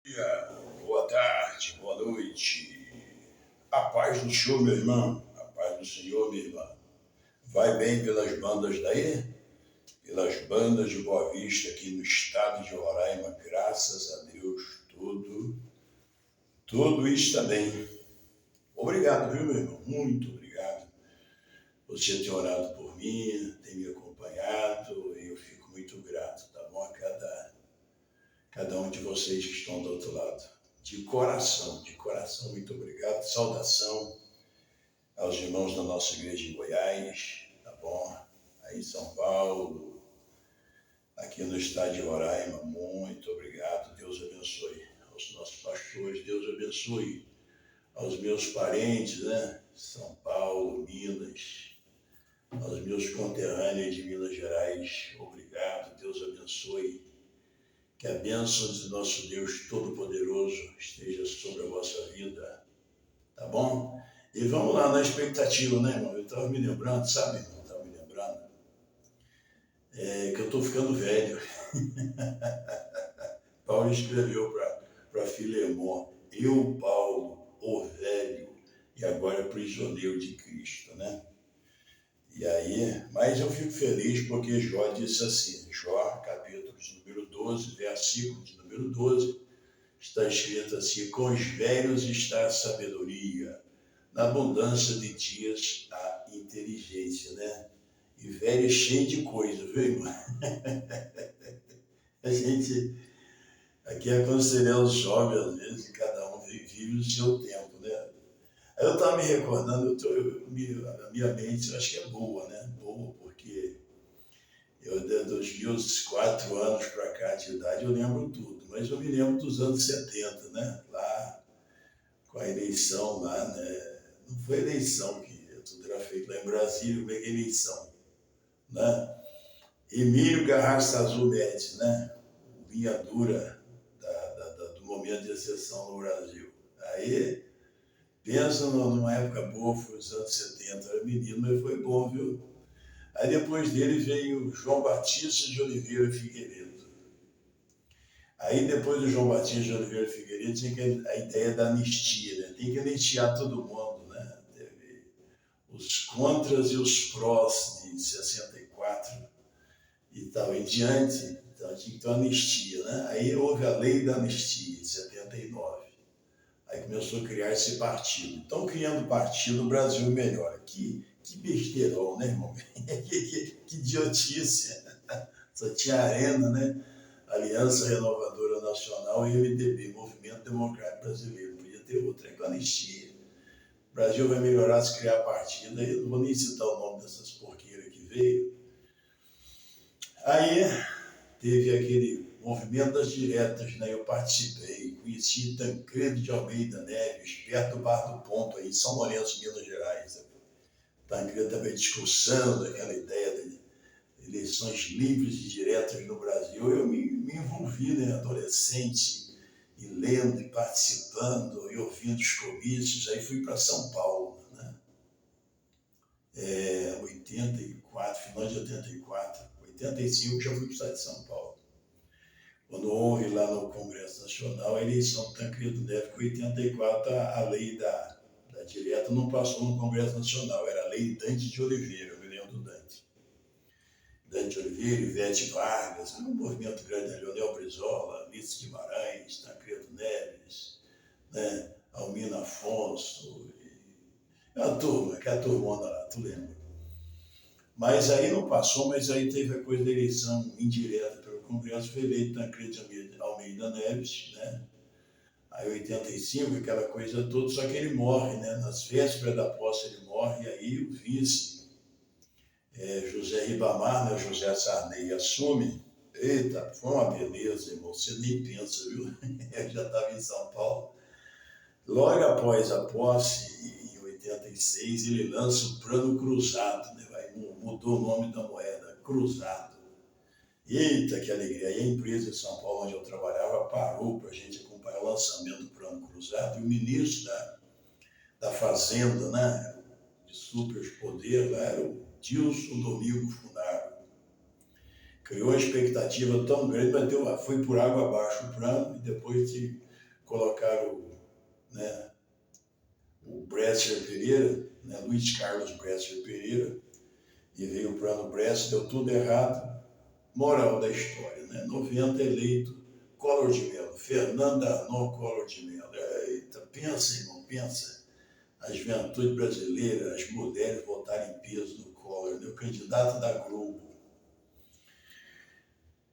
Dia, boa tarde, boa noite. A paz do Senhor, meu irmão. A paz do Senhor, minha irmã. Vai bem pelas bandas daí? Pelas bandas de Boa Vista aqui no estado de Roraima, graças a Deus, tudo está bem. Obrigado, viu, meu irmão? Muito obrigado. Você tem orado por mim, tem me acompanhado e eu fico muito grato, tá bom? A cada um de vocês que estão do outro lado. De coração, muito obrigado. Saudação aos irmãos da nossa igreja em Goiás, tá bom? Aí em São Paulo, aqui no estado de Roraima, muito obrigado. Deus abençoe aos nossos pastores, Deus abençoe aos meus parentes, né? São Paulo, Minas, aos meus conterrâneos de Minas Gerais, obrigado. Deus abençoe. Que a bênção de nosso Deus Todo-Poderoso esteja sobre a vossa vida, tá bom? E vamos lá na expectativa, né, irmão? Eu estava me lembrando, sabe, irmão? Estava me lembrando que eu estou ficando velho. Paulo escreveu para Filemon, eu, Paulo, o velho, e agora prisioneiro de Cristo, né? E aí, mas eu fico feliz porque Jó disse assim, Jó, capítulo de número 12, versículo de número 12, está escrito assim, com os velhos está a sabedoria, na abundância de dias a inteligência, né? E velho é cheio de coisa, viu, irmão? A gente aqui aconselhando os jovens, às vezes, cada um vive o seu tempo, né? Aí eu estava me recordando, a minha mente, eu acho que é boa, né? Boa, porque eu, dos meus 4 anos para cá de idade, eu lembro tudo, mas eu me lembro dos anos 70, né? Lá, com a eleição lá, né? Não foi eleição que tudo era feito lá em Brasília, como é que é eleição, né? Emílio Garrastazu Médici, né? Linha dura do momento de exceção no Brasil. Aí, pensa numa época boa, foi os anos 70, era menino, mas foi bom, viu? Aí depois dele veio João Batista de Oliveira Figueiredo. Aí depois do João Batista de Oliveira Figueiredo tinha a ideia da anistia, né? Tem que anistiar todo mundo, né? Teve os contras e os prós de 64 e tal em diante, então tinha que ter uma anistia, né? Aí houve a lei da anistia, em 79. Aí começou a criar esse partido. Então, criando partido, o Brasil melhora. Que besteirão, né, irmão? que idiotice. Só tinha Arena, né? Aliança Renovadora Nacional e MDB, Movimento Democrático Brasileiro. Podia ter outra, é com anistia. O Brasil vai melhorar se criar partido. Aí eu não vou nem citar o nome dessas porqueiras que veio. Aí teve aquele movimento das diretas, né? Eu participei, conheci Tancredo de Almeida Neves, perto do Bar do Ponto, aí em São Lourenço, Minas Gerais. Tancredo também discussão daquela ideia de eleições livres e diretas no Brasil. Eu me envolvi, né, adolescente, e lendo, e participando, e ouvindo os comícios. Aí fui para São Paulo, né? 84, final de 84. 85 já fui para o estado de São Paulo. Quando houve lá no Congresso Nacional a eleição do Tancredo Neves, que em 84 a lei da direta não passou no Congresso Nacional, era a lei Dante de Oliveira, eu me lembro do Dante. Dante Oliveira, Ivete Vargas, um movimento grande, Leonel Brizola, Alice Guimarães, Tancredo Neves, né? Almina Afonso, a turma, que é a turmona lá, tu lembra? Mas aí não passou, mas aí teve a coisa da eleição indireta pelo Congresso, foi eleito Tancredo de Almeida Neves, né? Aí 85, aquela coisa toda, só que ele morre, né? Nas vésperas da posse ele morre, e aí o vice, José Ribamar, né? José Sarney, assume. Eita, foi uma beleza, irmão, você nem pensa, viu? Eu já estava em São Paulo. Logo após a posse, em 86, ele lança o Plano Cruzado, né? Mudou o nome da moeda, Cruzado. Eita, que alegria! E a empresa de São Paulo, onde eu trabalhava, parou para a gente acompanhar o lançamento do Plano Cruzado, e o ministro da Fazenda, né, de super poder, lá era o Dilson Domingo Funaro. Criou uma expectativa tão grande, mas foi por água abaixo o plano, e depois colocaram, né, o Bresser Pereira, né, Luiz Carlos Bresser Pereira, e veio o plano Bresser, deu tudo errado. Moral da história, né? 90 eleito, Collor de Mello, Fernando Arnaud Collor de Mello. Eita, pensa, irmão, pensa. A juventude brasileira, as mulheres votaram em peso no Collor, né? O candidato da Globo.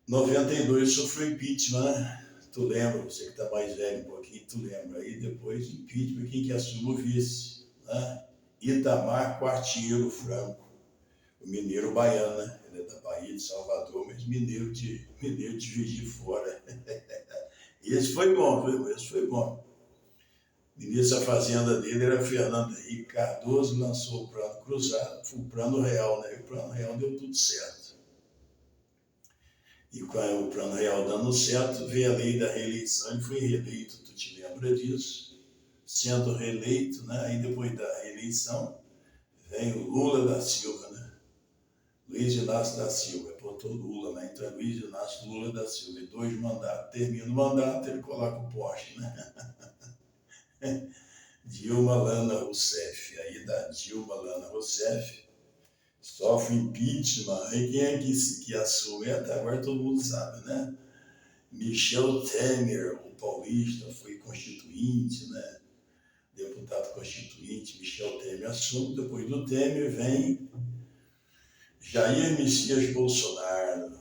92 sofreu impeachment, né? Tu lembra, você que está mais velho um pouquinho, tu lembra. Aí depois impeachment, quem que assumiu o vice? Né? Itamar Quartiero Franco, o mineiro baiano, né? Ele é da Bahia, de Salvador, mas mineiro de Juiz de Fora. Esse foi bom, viu? Esse foi bom. O ministro da Fazenda dele era Fernando Henrique Cardoso, lançou o plano cruzado, foi o plano real, né? E o plano real deu tudo certo. E com o plano real dando certo, veio a lei da reeleição, ele foi reeleito, tu te lembra disso? Sendo reeleito, né? Aí depois da reeleição, vem o Lula da Silva, né? Luiz Inácio da Silva, botou Lula, né? Então é Luiz Inácio Lula da Silva, e 2 mandatos. Termina o mandato, ele coloca o poste, né? Dilma Lana Rousseff, aí da Dilma Lana Rousseff, sofre impeachment, aí quem é que assume? Até agora todo mundo sabe, né? Michel Temer, o paulista, foi constituinte, né? Deputado constituinte, Michel Temer assume. Depois do Temer vem Jair Messias Bolsonaro, né?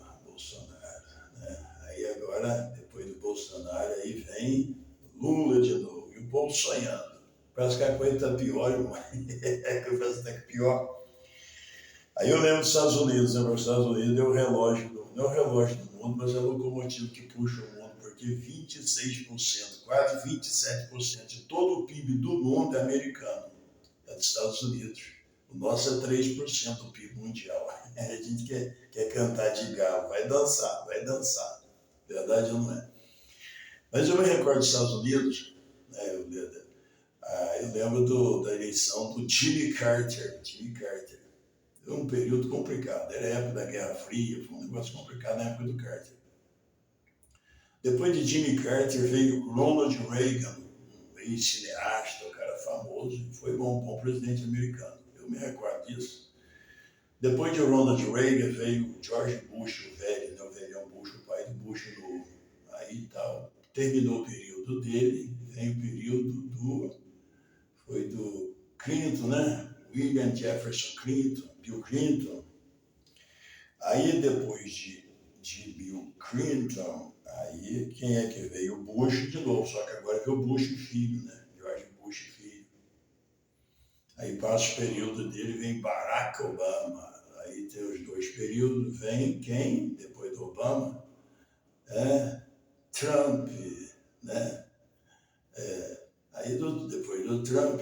Aí agora, depois do Bolsonaro, aí vem Lula de novo, e o povo sonhando. Parece que a coisa está pior, irmão. Parece que está pior. Aí eu lembro dos Estados Unidos, né? Os Estados Unidos é o relógio, não é o relógio do mundo, mas é o locomotivo que puxa o mundo, porque 26%, quase 27% de todo o PIB do mundo é americano, é dos Estados Unidos. O nosso é 3% do PIB mundial. A gente quer cantar de galo, vai dançar. Verdade ou não é? Mas eu me recordo dos Estados Unidos, né? Eu lembro da eleição do Jimmy Carter. Foi um período complicado, era a época da Guerra Fria, foi um negócio complicado na época do Carter. Depois de Jimmy Carter veio Ronald Reagan, um ex-cineasta, um cara famoso, foi um bom presidente americano, eu me recordo disso. Depois de Ronald Reagan veio George Bush, o velho, né? O velhão Bush, o pai do Bush novo. Aí tal, terminou o período dele, vem o período do Clinton, né? William Jefferson Clinton, Bill Clinton. Aí depois de Bill Clinton, aí quem é que veio? O Bush de novo, só que agora veio o Bush filho, né? George Bush filho. Aí passa o período dele, vem Barack Obama. Aí tem os 2 períodos, vem quem? Depois do Obama? Trump, né? Aí depois do Trump,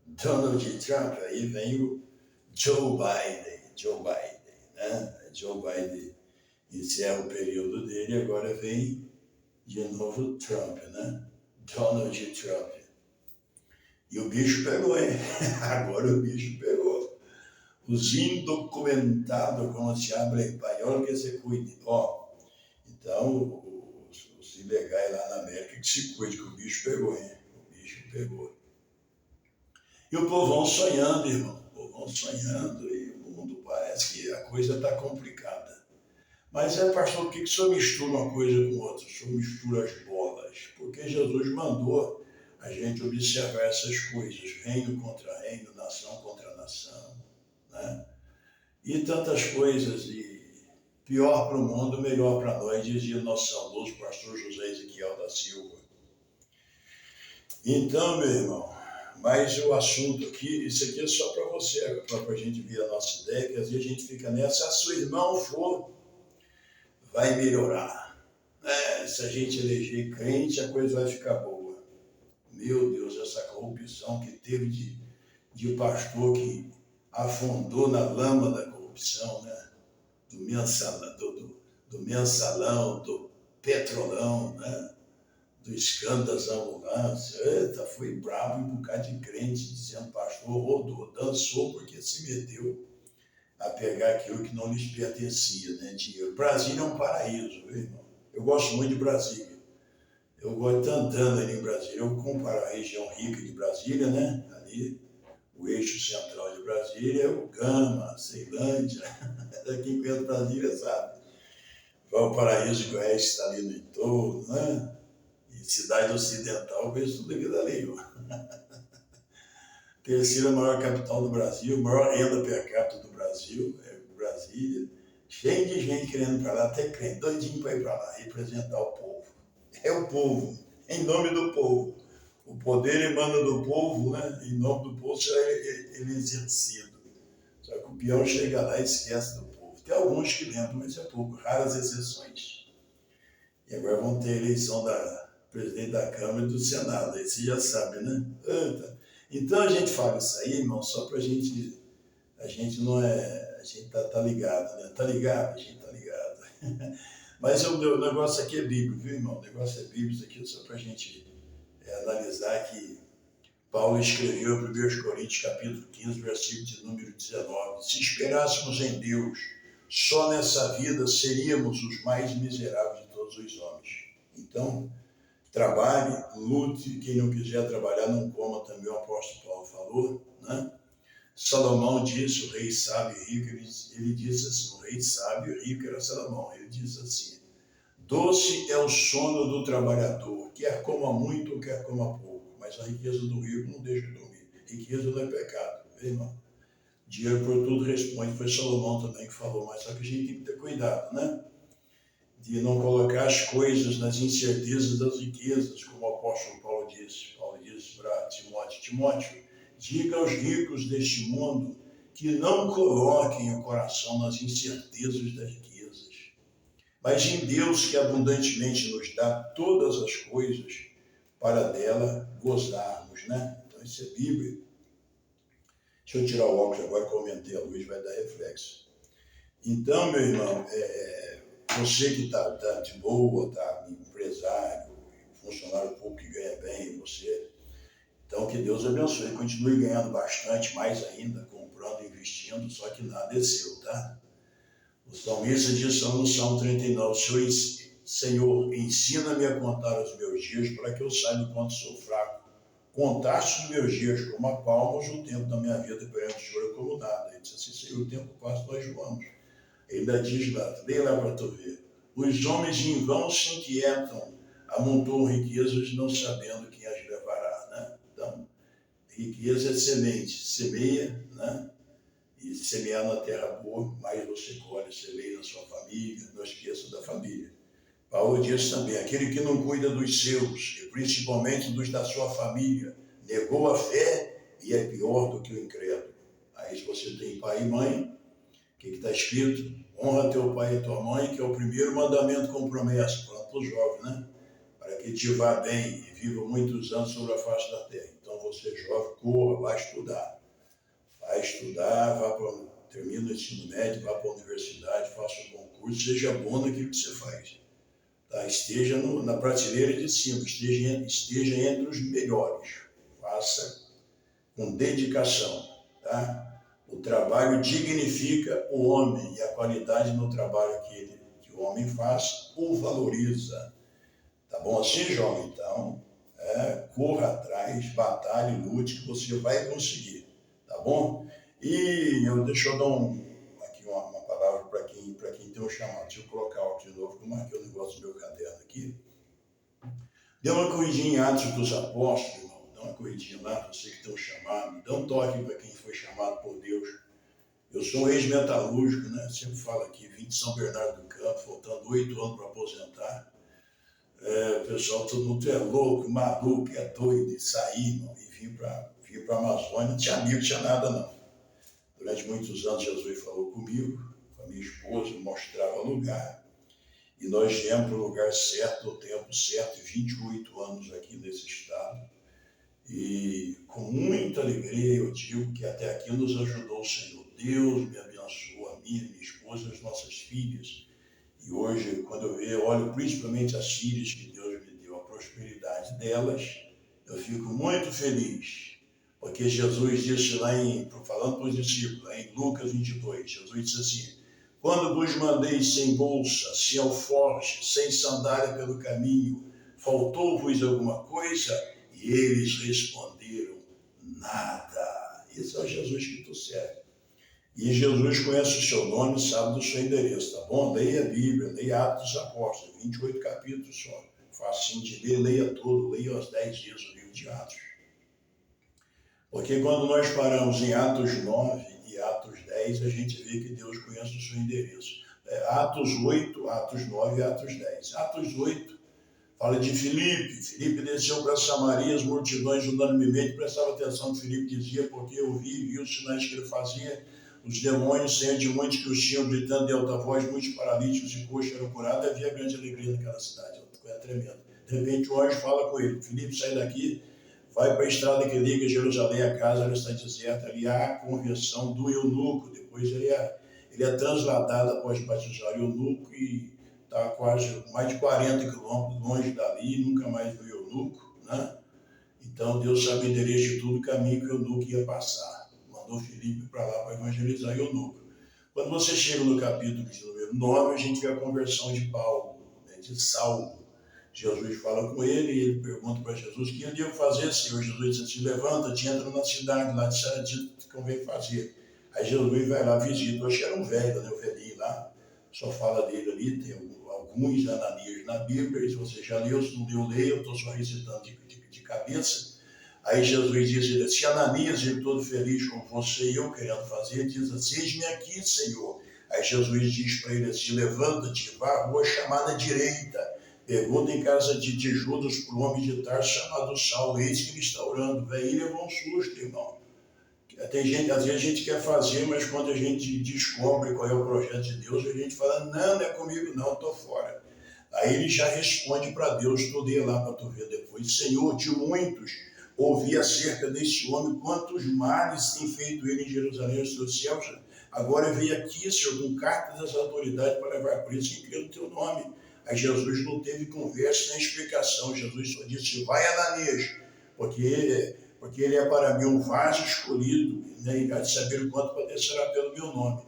Donald Trump, aí vem o Joe Biden, né? Joe Biden encerra o período dele, agora vem de novo o Trump, né? Donald Trump. E o bicho pegou, hein? Agora o bicho pegou. Os indocumentados, como se abre em espanhol, que se cuide. Ó, então, os ilegais lá na América que se cuide, que o bicho pegou, hein? O bicho pegou. E o povão sonhando, irmão. O povão sonhando, e o mundo parece que a coisa está complicada. Mas pastor, por que o senhor mistura uma coisa com outra? O senhor mistura as bolas. Porque Jesus mandou a gente observar essas coisas. Reino contra reino, nação contra nação, né? E tantas coisas. E pior para o mundo, melhor para nós, dizia nosso saudoso pastor José Ezequiel da Silva. Então, meu irmão, mas o assunto aqui, isso aqui é só para você, para a gente ver a nossa ideia, que às vezes a gente fica nessa, se seu irmão for, vai melhorar. Se a gente eleger crente, a coisa vai ficar boa. Meu Deus, essa corrupção que teve de pastor que afundou na lama da corrupção, né? Do mensalão, do petrolão, né? Do escândalo das ambulâncias. Eita, foi bravo, um bocado de crente dizendo, pastor, rodou, dançou porque se meteu a pegar aquilo que não lhes pertencia, né? Dinheiro. Brasília é um paraíso, viu, irmão? Eu gosto muito de Brasília. Eu gosto andando ali em Brasília. Eu comparo a região rica de Brasília, né? Ali, o eixo central de Brasília, o Gama, Ceilândia. Quem conhece Brasília sabe. Valparaíso e Goiás está ali no entorno, né? E cidade ocidental, vejo tudo aquilo ali. Terceira maior capital do Brasil, maior renda per capita do Brasil, é Brasília. Cheio de gente querendo ir para lá, até crente, doidinho para ir para lá, representar o povo. É o povo, em nome do povo. O poder emana do povo, né? Em nome do povo será ele exercido. Só que o peão chega lá e esquece do povo. Tem alguns que lembram, mas é pouco, raras exceções. E agora vão ter a eleição da presidente da Câmara e do Senado, aí você já sabe, né? Então a gente fala isso aí, irmão, só pra gente, a gente não é, a gente tá ligado, né? Tá ligado? A gente tá ligado. Mas o negócio aqui é bíblico, viu, irmão? O negócio é bíblico, isso aqui só pra gente analisar que Paulo escreveu em 1 Coríntios capítulo 15, versículo de número 19. Se esperássemos em Deus, só nessa vida seríamos os mais miseráveis de todos os homens. Então, trabalhe, lute, quem não quiser trabalhar não coma, também o apóstolo Paulo falou, né? Salomão disse, o rei sábio e rico, ele disse assim, o rei sábio e rico era Salomão, ele disse assim, doce é o sono do trabalhador, quer coma muito, quer coma pouco, mas a riqueza do rico não deixa de dormir, riqueza não é pecado, viu, irmão? Dinheiro por tudo responde, foi Salomão também que falou, mas só que a gente tem que ter cuidado, né? De não colocar as coisas nas incertezas das riquezas, como o apóstolo Paulo disse. Paulo disse para Timóteo, Timóteo, diga aos ricos deste mundo que não coloquem o coração nas incertezas das riquezas, mas em Deus que abundantemente nos dá todas as coisas para dela gozarmos, né? Então isso é Bíblia. Deixa eu tirar o óculos agora que eu aumentei a luz, vai dar reflexo. Então, meu irmão, você que está de boa, está empresário, funcionário público que ganha bem, você. Então, que Deus abençoe, continue ganhando bastante, mais ainda, comprando, investindo, só que nada é seu, tá? O salmista diz no Salmo 39, Senhor, ensina-me a contar os meus dias para que eu saiba quanto sou fraco. Contaste os meus dias como a palmas, o tempo da minha vida perante o Senhor é como nada. Ele disse assim, Senhor, o tempo passa, nós voamos. Ele ainda diz lá, leia lá para tu ver. Os homens em vão se inquietam, amontoam riquezas não sabendo quem as levará, né? Então, riqueza é semente, semeia, né? E semear na terra boa, mais você colhe, semeia na sua família, não esqueça da família. Paulo diz também, aquele que não cuida dos seus, e principalmente dos da sua família, negou a fé e é pior do que o incrédulo. Aí se você tem pai e mãe, o que está escrito? Honra teu pai e tua mãe, que é o primeiro mandamento com promessa, falando para os jovens, né? Para que te vá bem e viva muitos anos sobre a face da terra. Então você jovem, corra, vai estudar. Vai estudar, termina o ensino médio, vá para a universidade, faça um concurso, seja bom naquilo que você faz. Tá? Esteja na prateleira de cima, esteja entre os melhores. Faça com dedicação, tá? O trabalho dignifica o homem e a qualidade no trabalho que o homem faz o valoriza. Tá bom assim, jovem? Então, corra atrás, batalhe, lute, que você vai conseguir. Tá bom? E deixa eu dar aqui uma palavra para quem tem um chamado. Deixa eu colocar o de novo, que eu marquei o negócio do meu caderno aqui. Dê uma corridinha em Atos dos Apóstolos, irmão. Dá uma corridinha lá, você que tem um chamado. Dá um toque para quem foi chamado por Deus. Eu sou um ex-metalúrgico, né? Sempre falo aqui, vim de São Bernardo do Campo, faltando 8 anos para aposentar. O pessoal, todo mundo é louco, maluco, é doido de sair, irmão, e vim para a Amazônia. Não tinha amigo, não tinha nada, não. Durante muitos anos, Jesus falou comigo, com a minha esposa, mostrava o lugar. E nós viemos para o lugar certo, no tempo certo, 28 anos aqui nesse estado. E com muita alegria eu digo que até aqui nos ajudou o Senhor. Deus me abençoou, a minha esposa, as nossas filhas. E hoje, quando eu olho principalmente as filhas que Deus me deu, a prosperidade delas, eu fico muito feliz. Porque Jesus disse lá, falando para os discípulos, lá em Lucas 22, Jesus disse assim, quando vos mandei sem bolsa, sem alforje, sem sandália pelo caminho, faltou-vos alguma coisa? E eles responderam, nada. Esse é o Jesus que tu serve. E Jesus conhece o seu nome, sabe do seu endereço, tá bom? Leia a Bíblia, leia Atos dos Apóstolos, 28 capítulos só. Facinho de ler, leia tudo, leia os 10 dias do livro de Atos. Porque quando nós paramos em Atos 9 e Atos 10, a gente vê que Deus conhece o seu endereço. Atos 8, Atos 9 e Atos 10. Atos 8 fala de Filipe. Filipe desceu para Samaria, as multidões unanimemente prestavam atenção no que Filipe dizia, porque eu vi os sinais que ele fazia. Os demônios, saiam de muitos que os tinham, gritando de alta voz, muitos paralíticos e coxos eram curados. Havia grande alegria naquela cidade, coisa tremenda. De repente o anjo fala com ele, Filipe, sai daqui, vai para a estrada que liga Jerusalém, a casa ela está deserta, ali há a conversão do eunuco. Depois ele é transladado após batizar o eunuco e está quase mais de 40 quilômetros longe dali, e nunca mais viu o eunuco, né? Então Deus sabe o endereço de tudo, o caminho que o eunuco ia passar. Mandou Filipe para lá para evangelizar o eunuco. Quando você chega no capítulo de número 9, a gente vê a conversão de Paulo, né, de Saulo. Jesus fala com ele e ele pergunta para Jesus o que ele ia fazer, Senhor. Jesus diz assim, levanta-te, entra na cidade, lá te convém fazer. Aí Jesus vai lá, visita. Eu acho que era um velho, né, o velhinho lá, só fala dele ali, tem alguns Ananias na Bíblia, se você já leu, se não leu, leia, eu estou só recitando de cabeça. Aí Jesus diz, se Ananias, ele todo feliz com você e eu querendo fazer, diz assim, eis-me aqui, Senhor. Aí Jesus diz para ele assim, levanta-te, vá à rua chamada direita, pergunta em casa de Judas por um homem de Tarso chamado Saulo, eis que ele está orando. Velho, levou um susto, irmão. Tem gente, às vezes a gente quer fazer, mas quando a gente descobre qual é o projeto de Deus, a gente fala, não é comigo não, estou fora. Aí ele já responde para Deus, tu lê lá para tu ver depois, Senhor, de muitos ouvi acerca desse homem, quantos males tem feito ele em Jerusalém e nos céus. Agora veio aqui, Senhor, com cartas das autoridades para levar preso quem crê no teu nome. Aí Jesus não teve conversa nem explicação, Jesus só disse, vai Ananias, porque ele é para mim um vaso escolhido, né, e de saber o quanto padecerá pelo meu nome.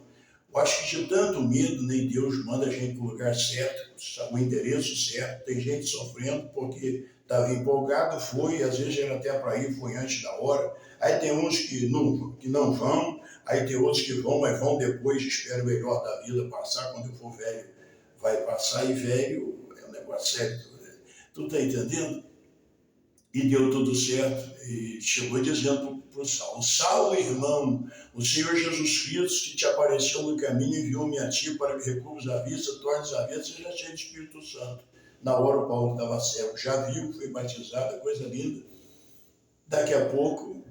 Eu acho que de tanto medo, nem Deus manda a gente para o lugar certo, o endereço certo. Tem gente sofrendo porque estava empolgado, foi, às vezes era até para ir, foi antes da hora. Aí tem uns que não vão, aí tem outros que vão, mas vão depois, espera o melhor da vida passar, quando eu for velho, vai passar, e velho é um negócio sério. Tu está entendendo? E deu tudo certo, e chegou dizendo para o Saulo, Saulo, irmão, o Senhor Jesus Cristo que te apareceu no caminho enviou-me a ti para que recubres a vista, tornes a vista, seja cheio de Espírito Santo. Na hora o Paulo estava cego, já viu, foi batizado, coisa linda. Daqui a pouco,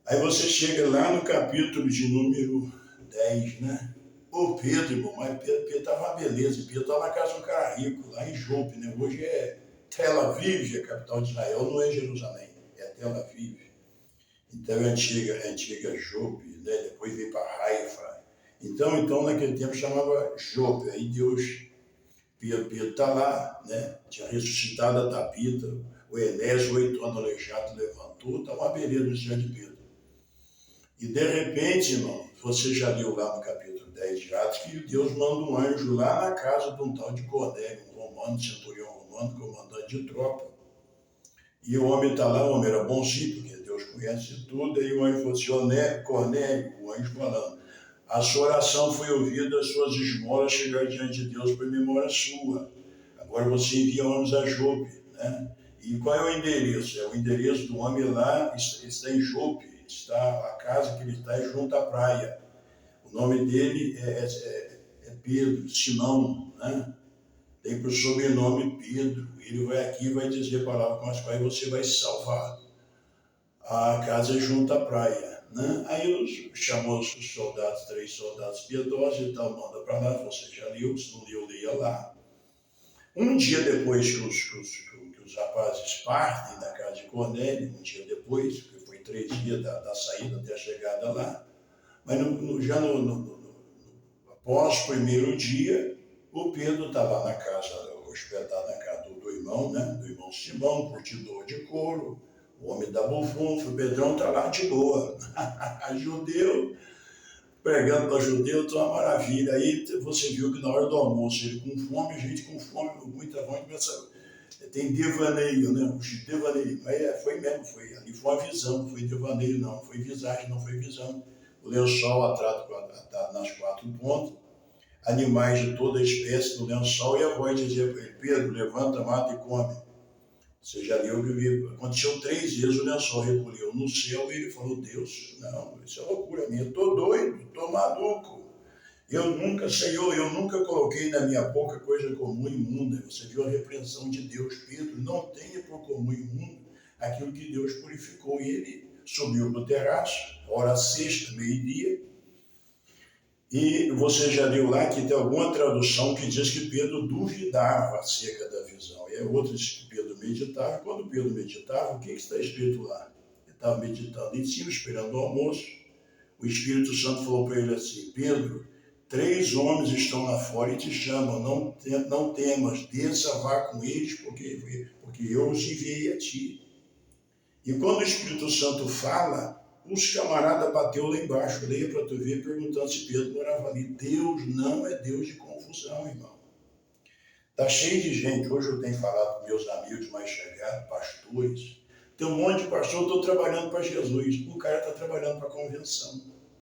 aí você chega lá no capítulo de número 10, né? Ô Pedro, irmão, mas Pedro estava uma beleza, Pedro estava na casa de um cara rico, lá em Jope, né? Hoje é Tel Aviv, a capital de Israel, não é Jerusalém, é Tel Aviv. Então é antiga Jope, né? Depois veio para Haifa. Então naquele tempo chamava Jope. Aí Pedro está lá, né? Tinha ressuscitado a Tabita, o Enésio, 8 anos aleijado, levantou, está uma beleza no céu de Pedro. E de repente, irmão, você já leu lá no capítulo 10 de Atos, que Deus manda um anjo lá na casa de um tal de Cornélio, um romano, centurião romano, comandante de tropa. E o homem está lá, o homem era bonzinho, porque Deus conhece tudo, aí o anjo falou assim, Cornélio, o anjo falando, a sua oração foi ouvida, as suas esmolas chegaram diante de Deus por memória sua. Agora você envia homens a Jope, né? E qual é o endereço? É o endereço do homem lá, está em Jope, a casa que ele está é junto à praia. O nome dele é Pedro, Simão, né? Tem por sobrenome Pedro. Ele vai aqui e vai dizer palavras com as quais você vai se salvar. A casa é junto à praia, né? Aí chamou os soldados, 3 soldados piedosos e tal, manda para lá, você já leu, se não leu, leia lá. Um dia depois que os rapazes partem da casa de Cornélio, um dia depois, porque foi 3 dias da saída até a chegada lá, mas após o primeiro dia, o Pedro está lá na casa, hospedado na casa do irmão, né? Do irmão Simão, curtidor de couro, o homem da bufunfa, o Pedrão está lá de boa. Judeu, pregando para judeu, está uma maravilha. Aí você viu que na hora do almoço, ele com fome, gente com fome, muita fome, Tem devaneio, né? Os devaneios. Foi mesmo, ali foi uma visão, não foi devaneio, não. Foi visagem, não foi visão. O lençol atado nas quatro pontas, animais de toda a espécie do lençol, e a voz dizia para ele: Pedro, levanta, mata e come. Você já leu que aconteceu 3 vezes, o lençol recolheu no céu e ele falou: Deus, não, isso é loucura minha, estou doido, estou maluco. Senhor, eu nunca coloquei na minha boca coisa comum e imunda. Você viu a repreensão de Deus, Pedro, não tenha por comum e imundo aquilo que Deus purificou. E ele subiu no terraço, hora sexta, meio-dia, e você já leu lá que tem alguma tradução que diz que Pedro duvidava acerca da visão. E a outra diz que Pedro meditava. Quando Pedro meditava, o que está escrito lá? Ele estava meditando em cima, esperando o almoço. O Espírito Santo falou para ele assim: Pedro, 3 homens estão lá fora e te chamam, não temas, desça, vá com eles, porque eu os enviei a ti. E quando o Espírito Santo fala, os camaradas bateu lá embaixo, leia para tu ver, perguntando se Pedro morava ali. Deus não é Deus de confusão, irmão. Está cheio de gente, hoje eu tenho falado com meus amigos mais chegados, pastores, tem um monte de pastor, eu estou trabalhando para Jesus, o cara está trabalhando para a convenção.